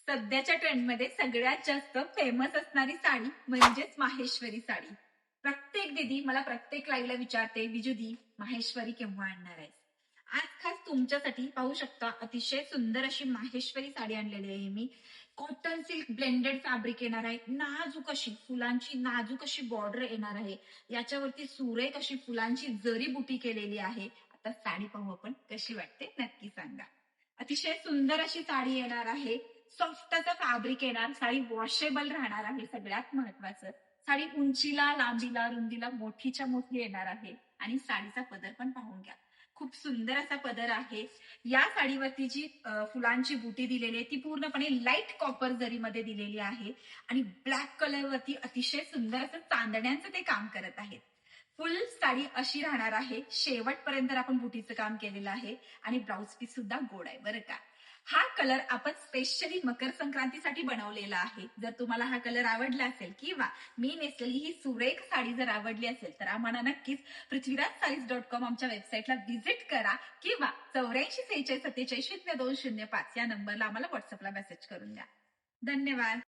सध्याच्या ट्रेंडमध्ये सगळ्यात जास्त फेमस असणारी साडी म्हणजेच माहेश्वरी साडी. प्रत्येक दीदी मला प्रत्येक लाईव्हला विचारते, विजुदी माहेश्वरी केव्हा आणणार आहेस? आज खास तुमच्यासाठी पाहू शकता अतिशय सुंदर अशी माहेश्वरी साडी आणलेली आहे मी. कॉटन सिल्क ब्लेंडेड फॅब्रिक येणार आहे. नाजूक अशी फुलांची नाजूक अशी बॉर्डर येणार आहे. याच्यावरती सुरेख अशी फुलांची जरी बुटी केलेली आहे. आता साडी पाहू आपण कशी वाटते नक्की सांगा. अतिशय सुंदर अशी साडी येणार आहे. सॉफ्ट असं फॅब्रिक येणार. साडी वॉशेबल राहणार आहे. सगळ्यात महत्वाचं, साडी उंचीला लांबीला रुंदीला मोठीच्या मोठी येणार आहे. आणि साडीचा पदर पण पाहून घ्या, खूप सुंदर असा पदर आहे. या साडीवरती जी फुलांची बुटी दिलेली आहे ती पूर्णपणे लाईट कॉपर जरीमध्ये दिलेली आहे. आणि ब्लॅक कलरवरती अतिशय सुंदर असं चांदण्यांचं ते काम करत आहेत. फुल साडी अशी राहणार आहे. शेवटपर्यंत आपण बुटीचं काम केलेलं आहे. आणि ब्लाउज पीस सुद्धा गोड आहे बरं का. हा कलर आपण स्पेशली मकर संक्रांतीसाठी बनवलेला आहे. जर तुम्हाला हा कलर आवडला असेल किंवा मी नेसलेली ही सुरेख साडी जर आवडली असेल तर आम्हाला नक्कीच पृथ्वीराजसारीज.com आमच्या वेबसाईटला व्हिजिट करा किंवा 84 46 47 0205 या नंबरला आम्हाला व्हॉट्सअपला मेसेज करून द्या. धन्यवाद.